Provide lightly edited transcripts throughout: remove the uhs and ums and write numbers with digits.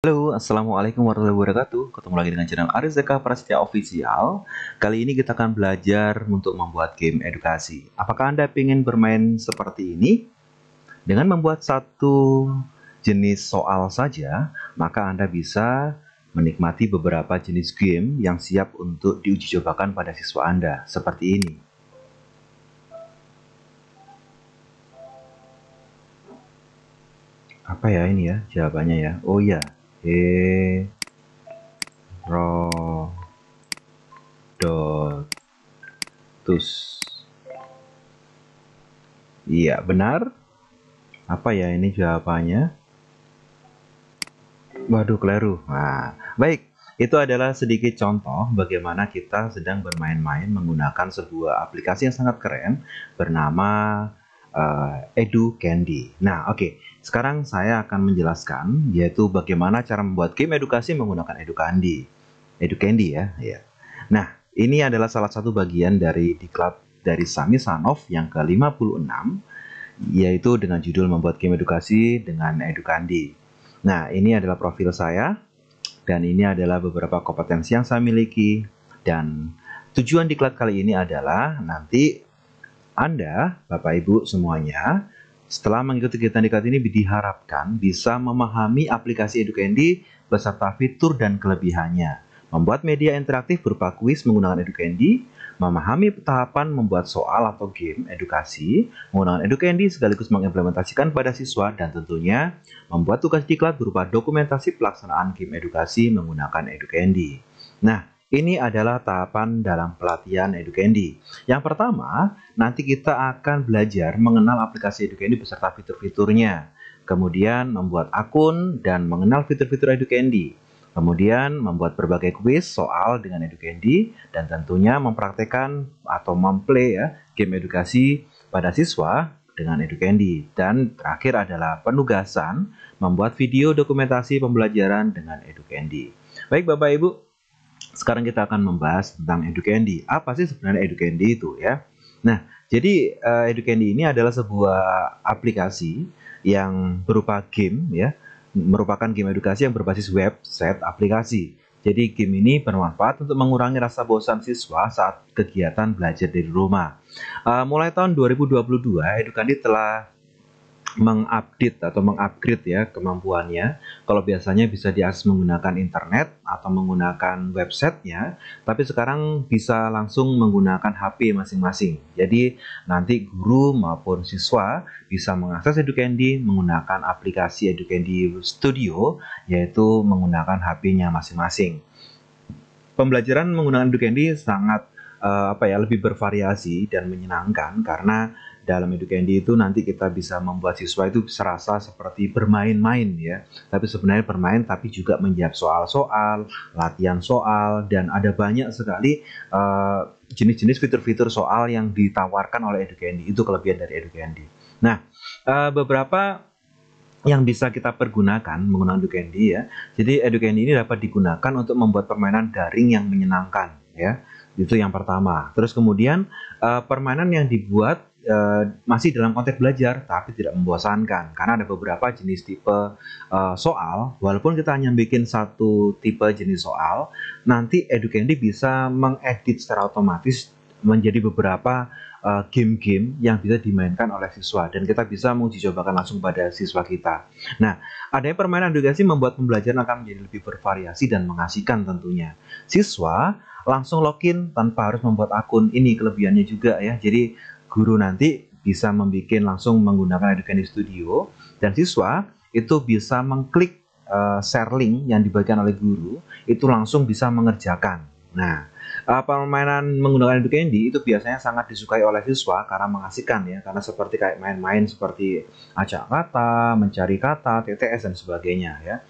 Halo, Assalamualaikum warahmatullahi wabarakatuh. Ketemu lagi dengan channel Aris Zeka Prasetya Official. Kali ini kita akan belajar untuk membuat game edukasi. Apakah Anda ingin bermain seperti ini? Dengan membuat satu jenis soal saja, maka Anda bisa menikmati beberapa jenis game yang siap untuk diuji cobakan pada siswa Anda, seperti ini. Apa ya ini ya jawabannya ya? Oh ya, Herodotus. Iya, benar. Apa ya ini jawabannya? Waduh, keliru. Nah, baik. Itu adalah sedikit contoh bagaimana kita sedang bermain-main menggunakan sebuah aplikasi yang sangat keren bernama Edu Candy. Nah, oke. Sekarang saya akan menjelaskan yaitu bagaimana cara membuat game edukasi menggunakan Edu Candy. Edu Candy ya. Ya. Nah, ini adalah salah satu bagian dari diklat dari Sami Sanov yang ke-56, yaitu dengan judul membuat game edukasi dengan Edu Candy. Nah, ini adalah profil saya, dan ini adalah beberapa kompetensi yang saya miliki. Dan tujuan diklat kali ini adalah nanti Anda, Bapak Ibu semuanya, setelah mengikuti kegiatan diklat ini diharapkan bisa memahami aplikasi Edu Candy beserta fitur dan kelebihannya, membuat media interaktif berupa kuis menggunakan Edu Candy, memahami tahapan membuat soal atau game edukasi menggunakan Edu Candy sekaligus mengimplementasikan pada siswa, dan tentunya membuat tugas diklat berupa dokumentasi pelaksanaan game edukasi menggunakan Edu Candy. Nah, ini adalah tahapan dalam pelatihan Edu Candy. Yang pertama, nanti kita akan belajar mengenal aplikasi Edu Candy beserta fitur-fiturnya. Kemudian membuat akun dan mengenal fitur-fitur Edu Candy. Kemudian membuat berbagai kuis soal dengan Edu Candy, dan tentunya mempraktekkan atau memplay ya game edukasi pada siswa dengan Edu Candy. Dan terakhir adalah penugasan membuat video dokumentasi pembelajaran dengan Edu Candy. Baik Bapak Ibu, sekarang kita akan membahas tentang Edu Candy. Apa sih sebenarnya Edu Candy itu ya? Nah, jadi Edu Candy ini adalah sebuah aplikasi yang berupa game ya, merupakan game edukasi yang berbasis website aplikasi. Jadi game ini bermanfaat untuk mengurangi rasa bosan siswa saat kegiatan belajar dari rumah. Mulai tahun 2022, Edu Candy telah mengupdate atau mengupgrade ya kemampuannya. Kalau biasanya bisa diakses menggunakan internet atau menggunakan websitenya, tapi sekarang bisa langsung menggunakan HP masing-masing. Jadi nanti guru maupun siswa bisa mengakses Edu Candy menggunakan aplikasi Edu Candy Studio, yaitu menggunakan HP-nya masing-masing. Pembelajaran menggunakan Edu Candy sangat lebih bervariasi dan menyenangkan, karena dalam Edu Candy itu nanti kita bisa membuat siswa itu serasa seperti bermain-main ya, tapi sebenarnya bermain tapi juga menjawab soal-soal, latihan soal, dan ada banyak sekali jenis-jenis fitur-fitur soal yang ditawarkan oleh Edu Candy. Itu kelebihan dari Edu Candy. Nah, beberapa yang bisa kita pergunakan menggunakan Edu Candy ya. Jadi Edu Candy ini dapat digunakan untuk membuat permainan daring yang menyenangkan ya. Itu yang pertama. Terus kemudian permainan yang dibuat masih dalam konteks belajar tapi tidak membosankan, karena ada beberapa jenis tipe soal. Walaupun kita hanya bikin satu tipe jenis soal, nanti Edu Candy bisa mengedit secara otomatis menjadi beberapa game-game yang bisa dimainkan oleh siswa, dan kita bisa menguji cobakan langsung pada siswa kita. Nah, adanya permainan edukasi membuat pembelajaran akan menjadi lebih bervariasi dan mengasihkan tentunya. Siswa langsung login tanpa harus membuat akun. Ini kelebihannya juga ya. Jadi guru nanti bisa membuat langsung menggunakan Edu Candy Studio, dan siswa itu bisa mengklik share link yang dibagikan oleh guru, itu langsung bisa mengerjakan. Nah, permainan menggunakan Edu Candy itu biasanya sangat disukai oleh siswa karena mengasihkan ya, karena seperti kayak main-main seperti acak kata, mencari kata, TTS dan sebagainya ya.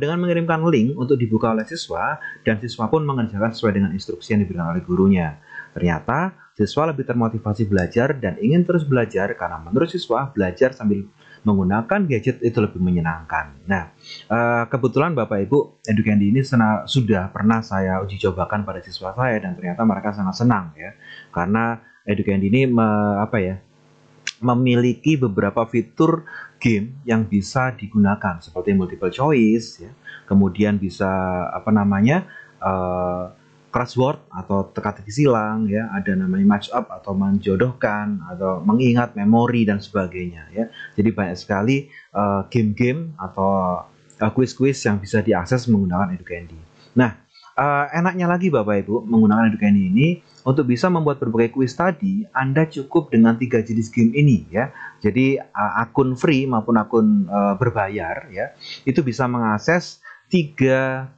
Dengan mengirimkan link untuk dibuka oleh siswa, dan siswa pun mengerjakan sesuai dengan instruksi yang diberikan oleh gurunya. Ternyata siswa lebih termotivasi belajar dan ingin terus belajar, karena menurut siswa belajar sambil menggunakan gadget itu lebih menyenangkan. Nah, kebetulan Bapak Ibu, Edu Candy ini sudah pernah saya uji cobakan pada siswa saya, dan ternyata mereka sangat senang ya, karena Edu Candy ini memiliki beberapa fitur game yang bisa digunakan seperti multiple choice ya. Kemudian bisa crossword atau teka-teki silang ya, ada namanya match up atau menjodohkan atau mengingat memori dan sebagainya ya. Jadi banyak sekali game-game atau quiz-quiz yang bisa diakses menggunakan Educandy. Nah, enaknya lagi Bapak Ibu menggunakan Educandy ini untuk bisa membuat berbagai kuis tadi, Anda cukup dengan 3 jenis game ini ya. Jadi akun free maupun akun berbayar ya, itu bisa mengakses 3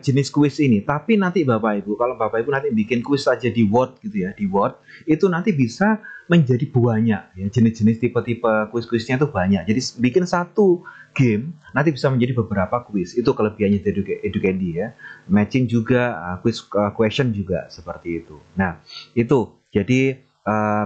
jenis kuis ini. Tapi nanti Bapak Ibu, kalau Bapak Ibu nanti bikin kuis saja di Word gitu ya, di Word itu nanti bisa menjadi banyak ya, jenis-jenis tipe-tipe kuis-kuisnya itu banyak. Jadi bikin satu game nanti bisa menjadi beberapa kuis. Itu kelebihannya dari Educandy ya. Matching juga, quiz question juga seperti itu. Nah, itu. Jadi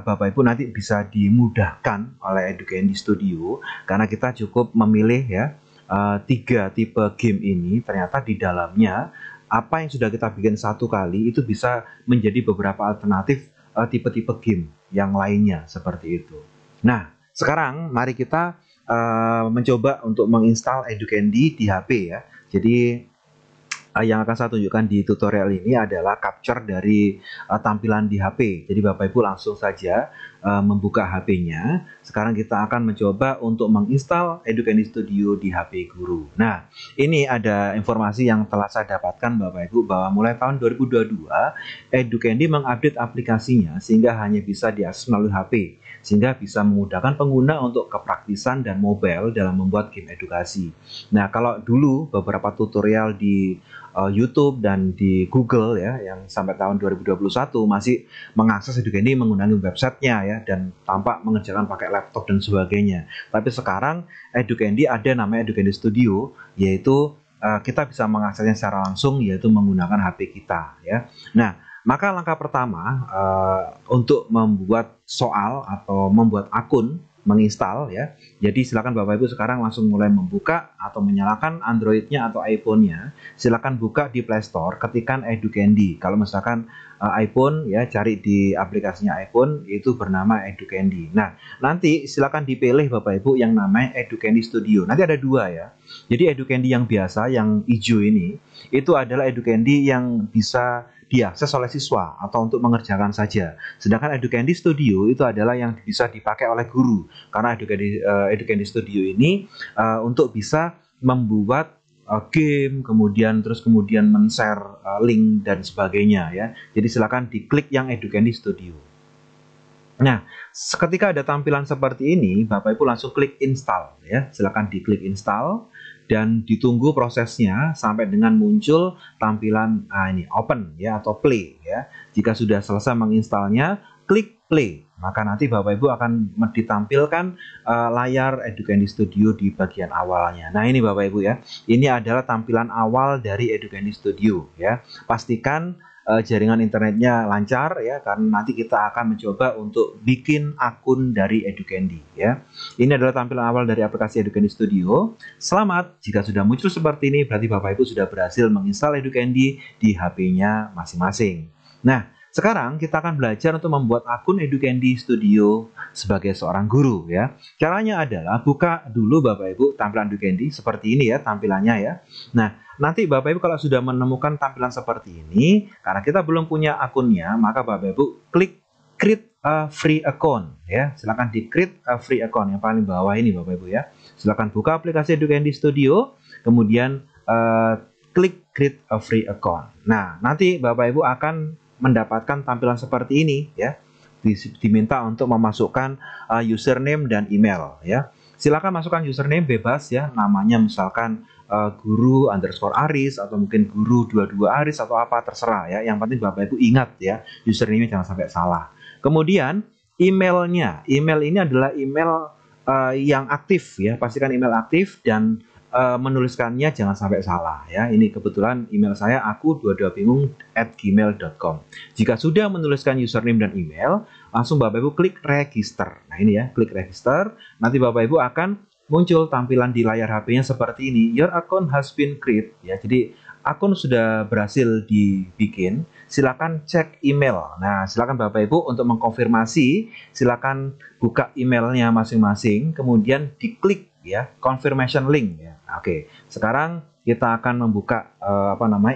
Bapak Ibu nanti bisa dimudahkan oleh Educandy Studio karena kita cukup memilih ya 3 tipe game ini. Ternyata di dalamnya apa yang sudah kita bikin satu kali itu bisa menjadi beberapa alternatif tipe-tipe game yang lainnya seperti itu. Nah, sekarang mari kita mencoba untuk menginstal Educandy di HP ya. Jadi yang akan saya tunjukkan di tutorial ini adalah capture dari tampilan di HP. Jadi Bapak Ibu langsung saja membuka HP-nya. Sekarang kita akan mencoba untuk menginstal Educandy Studio di HP guru. Nah, ini ada informasi yang telah saya dapatkan Bapak Ibu bahwa mulai tahun 2022 Educandy mengupdate aplikasinya sehingga hanya bisa diakses melalui HP, sehingga bisa memudahkan pengguna untuk kepraktisan dan mobile dalam membuat game edukasi. Nah, kalau dulu beberapa tutorial di YouTube dan di Google ya, yang sampai tahun 2021 masih mengakses Educandy menggunakan websitenya ya, dan tampak mengerjakan pakai laptop dan sebagainya. Tapi sekarang Educandy ada namanya Educandy Studio, yaitu kita bisa mengaksesnya secara langsung yaitu menggunakan HP kita ya. Nah, maka langkah pertama untuk membuat soal atau membuat akun menginstal ya. Jadi silakan Bapak Ibu sekarang langsung mulai membuka atau menyalakan Android-nya atau iPhone-nya. Silakan buka di Play Store, ketikkan Educandy. Kalau misalkan iPhone ya, cari di aplikasinya iPhone itu bernama Educandy. Nah, nanti silakan dipilih Bapak Ibu yang namanya Educandy Studio. Nanti ada 2 ya. Jadi Educandy yang biasa yang hijau ini itu adalah Educandy yang bisa diakses oleh siswa atau untuk mengerjakan saja. Sedangkan Educandy Studio itu adalah yang bisa dipakai oleh guru. Karena Educandy Studio ini untuk bisa membuat game, kemudian men-share link dan sebagainya ya. Jadi silakan diklik yang Educandy Studio. Nah, ketika ada tampilan seperti ini, Bapak Ibu langsung klik install ya. Silakan diklik install dan ditunggu prosesnya sampai dengan muncul tampilan ini open ya atau play ya. Jika sudah selesai menginstalnya, klik play. Maka nanti Bapak Ibu akan ditampilkan layar Educandy Studio di bagian awalnya. Nah, ini Bapak Ibu ya. Ini adalah tampilan awal dari Educandy Studio ya. Pastikan jaringan internetnya lancar ya, karena nanti kita akan mencoba untuk bikin akun dari Educandy ya. Ini adalah tampilan awal dari aplikasi Educandy Studio. Selamat, jika sudah muncul seperti ini berarti Bapak Ibu sudah berhasil menginstal Educandy di HP-nya masing-masing. Nah, sekarang kita akan belajar untuk membuat akun Educandy Studio sebagai seorang guru ya. Caranya adalah buka dulu Bapak Ibu tampilan Educandy seperti ini ya tampilannya ya. Nah, nanti Bapak Ibu kalau sudah menemukan tampilan seperti ini, karena kita belum punya akunnya, maka Bapak Ibu klik create a free account ya. Silakan di create a free account yang paling bawah ini Bapak Ibu ya. Silakan buka aplikasi Educandy Studio, kemudian klik create a free account. Nah, nanti Bapak Ibu akan mendapatkan tampilan seperti ini ya. Diminta untuk memasukkan username dan email ya. Silakan masukkan username bebas ya, namanya misalkan guru underscore Aris atau mungkin guru 22 Aris atau apa terserah ya. Yang penting Bapak Ibu ingat ya, username jangan sampai salah. Kemudian emailnya, email ini adalah email yang aktif ya, pastikan email aktif dan menuliskannya jangan sampai salah ya. Ini kebetulan email saya aku22bingung@gmail.com. Jika sudah menuliskan username dan email, langsung Bapak Ibu klik register. Nah, ini ya, klik register. Nanti Bapak Ibu akan muncul tampilan di layar HP-nya seperti ini. Your account has been created ya. Jadi akun sudah berhasil dibikin, silakan cek email. Nah, silakan Bapak Ibu untuk mengkonfirmasi, silakan buka emailnya masing-masing, kemudian diklik ya confirmation link ya. Oke, sekarang kita akan membuka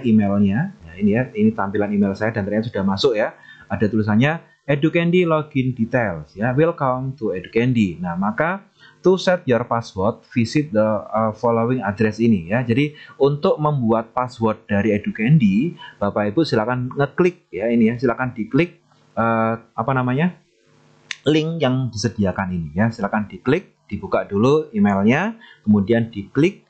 emailnya. Nah, ini ya, ini tampilan email saya dan ternyata sudah masuk ya. Ada tulisannya Educandy login details ya. Welcome to Educandy. Nah, maka to set your password, visit the following address ini ya. Jadi untuk membuat password dari Educandy, Bapak Ibu silakan ngeklik ya ini ya, silakan diklik link yang disediakan ini ya. Silakan diklik, dibuka dulu emailnya, kemudian diklik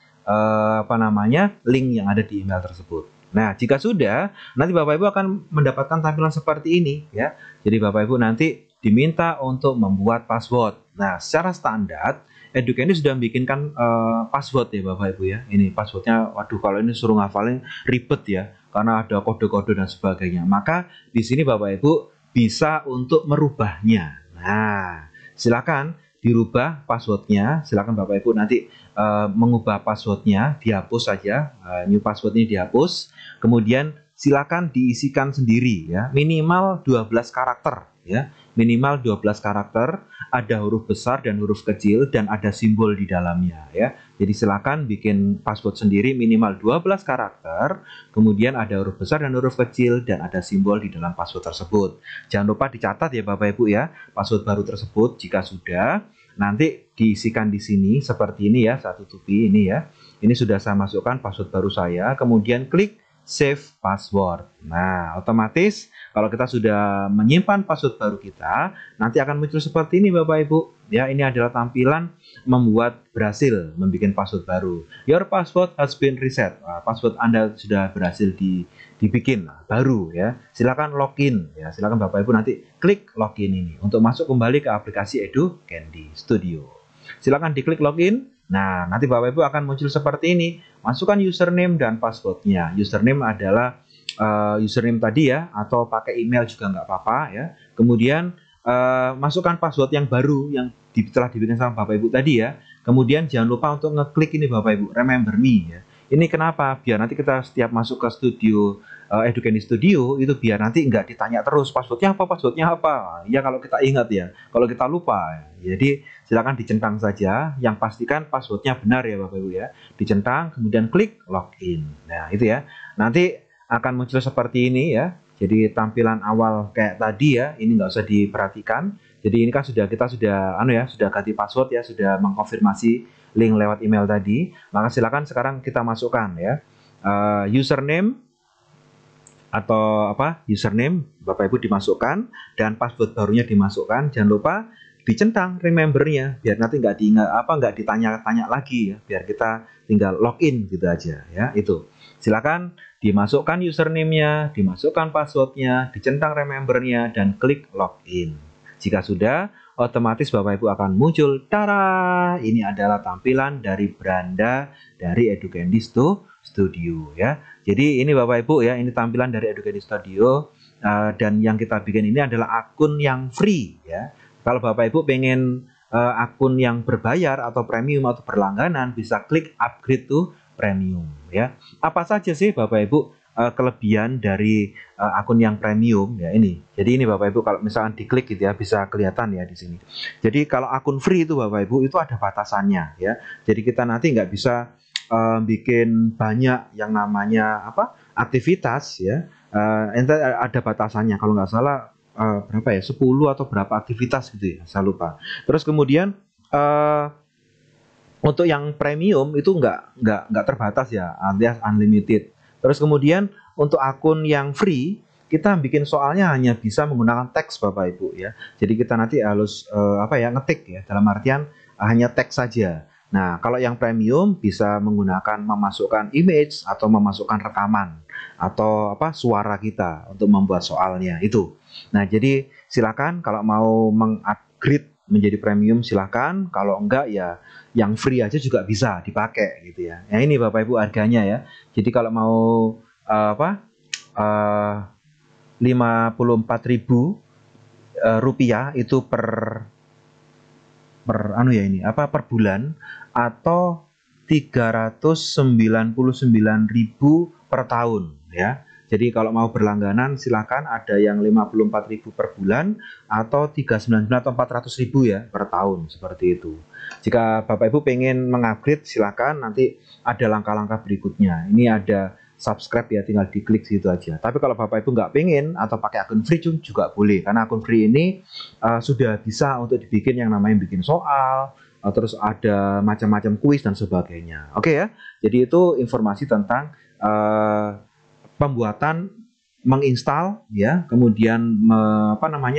link yang ada di email tersebut. Nah, jika sudah, nanti Bapak Ibu akan mendapatkan tampilan seperti ini ya. Jadi Bapak Ibu nanti diminta untuk membuat password. Nah, secara standar Educandy sudah bikinkan password ya Bapak Ibu ya. Ini passwordnya, waduh kalau ini suruh ngafalin ribet ya, karena ada kode-kode dan sebagainya. Maka di sini Bapak Ibu bisa untuk merubahnya. Nah, silakan dirubah passwordnya. Silakan Bapak Ibu nanti mengubah passwordnya, dihapus saja, new password ini dihapus. Kemudian silakan diisikan sendiri ya, minimal 12 karakter ya. Minimal 12 karakter, ada huruf besar dan huruf kecil dan ada simbol di dalamnya ya. Jadi silakan bikin password sendiri minimal 12 karakter, kemudian ada huruf besar dan huruf kecil dan ada simbol di dalam password tersebut. Jangan lupa dicatat ya Bapak Ibu ya, password baru tersebut. Jika sudah, nanti diisikan di sini seperti ini ya, saya tutupi ini ya. Ini sudah saya masukkan password baru saya, kemudian klik save password. Nah, otomatis kalau kita sudah menyimpan password baru kita, nanti akan muncul seperti ini Bapak Ibu. Ya, ini adalah tampilan membuat berhasil membuat password baru. Your password has been reset. Nah, password Anda sudah berhasil dibikin baru ya. Silakan login ya. Silakan Bapak Ibu nanti klik login ini untuk masuk kembali ke aplikasi Educandy Studio. Silakan diklik login. Nah, nanti Bapak Ibu akan muncul seperti ini. Masukkan username dan passwordnya. Username adalah username tadi ya, atau pakai email juga nggak apa-apa ya. Kemudian masukkan password yang baru yang telah dibikin sama Bapak Ibu tadi ya. Kemudian jangan lupa untuk ngeklik ini Bapak Ibu, remember me ya. Ini kenapa? Biar nanti kita setiap masuk ke studio Educandy Studio itu biar nanti nggak ditanya terus passwordnya apa. Ya kalau kita ingat ya, kalau kita lupa ya. Jadi silakan dicentang saja, yang pastikan passwordnya benar ya Bapak Ibu ya. Dicentang, kemudian klik login. Nah itu ya, nanti akan muncul seperti ini ya. Jadi tampilan awal kayak tadi ya, ini nggak usah diperhatikan. Jadi ini kan kita sudah ganti password ya, sudah mengkonfirmasi link lewat email tadi. Maka silakan sekarang kita masukkan ya username atau username Bapak Ibu dimasukkan dan password barunya dimasukkan. Jangan lupa dicentang remembernya biar nanti nggak ditanya-tanya lagi ya, biar kita tinggal login gitu aja ya. Itu silakan dimasukkan username-nya, dimasukkan passwordnya, dicentang remembernya dan klik login. Jika sudah, otomatis Bapak Ibu akan muncul, tara, ini adalah tampilan dari beranda dari Educandy Studio ya. Jadi ini Bapak Ibu ya, ini tampilan dari Educandy Studio dan yang kita bikin ini adalah akun yang free ya. Kalau Bapak Ibu pengen akun yang berbayar atau premium atau berlangganan, bisa klik upgrade to premium ya. Apa saja sih Bapak Ibu kelebihan dari akun yang premium ya ini. Jadi ini Bapak Ibu kalau misalkan diklik gitu ya, bisa kelihatan ya di sini. Jadi kalau akun free itu Bapak Ibu itu ada batasannya ya. Jadi kita nanti nggak bisa bikin banyak yang namanya aktivitas ya. Ada batasannya kalau nggak salah berapa ya, 10 atau berapa aktivitas gitu ya, saya lupa. Terus kemudian untuk yang premium itu nggak terbatas ya, alias unlimited. Terus kemudian untuk akun yang free kita bikin soalnya hanya bisa menggunakan teks Bapak Ibu ya. Jadi kita nanti harus ngetik ya, dalam artian hanya teks saja. Nah, kalau yang premium bisa menggunakan memasukkan image atau memasukkan rekaman atau suara kita untuk membuat soalnya itu. Nah, jadi silakan kalau mau mengupgrade menjadi premium silakan, kalau enggak ya yang free aja juga bisa dipakai gitu ya. Nah, ini Bapak Ibu harganya ya. Jadi kalau mau 54.000 rupiah itu per bulan, atau 399.000 per tahun ya. Jadi kalau mau berlangganan silakan, ada yang 54.000 per bulan atau 399 atau 400.000 ya per tahun, seperti itu. Jika Bapak Ibu pengen mengupgrade silakan, nanti ada langkah-langkah berikutnya. Ini ada subscribe ya, tinggal diklik situ aja. Tapi kalau Bapak Ibu nggak pengen atau pakai akun free juga boleh, karena akun free ini sudah bisa untuk dibikin yang namanya bikin soal, terus ada macam-macam kuis dan sebagainya. Oke ya, jadi itu informasi tentang pembuatan, menginstal ya, kemudian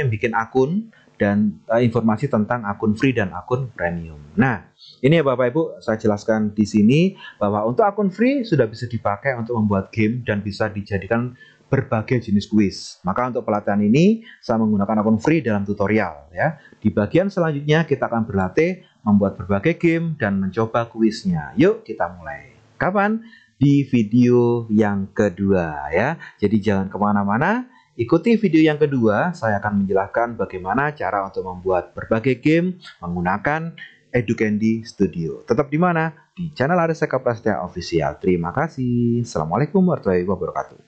bikin akun, dan informasi tentang akun free dan akun premium. Nah, ini ya Bapak Ibu, saya jelaskan di sini bahwa untuk akun free sudah bisa dipakai untuk membuat game dan bisa dijadikan berbagai jenis kuis. Maka untuk pelatihan ini saya menggunakan akun free dalam tutorial ya. Di bagian selanjutnya kita akan berlatih membuat berbagai game dan mencoba kuisnya. Yuk kita mulai. Kapan? Di video yang kedua ya. Jadi jangan kemana-mana, ikuti video yang kedua. Saya akan menjelaskan bagaimana cara untuk membuat berbagai game menggunakan Educandy Studio. Tetap di mana? Di channel Aris Eka Prasetya Official. Terima kasih. Assalamualaikum warahmatullahi wabarakatuh.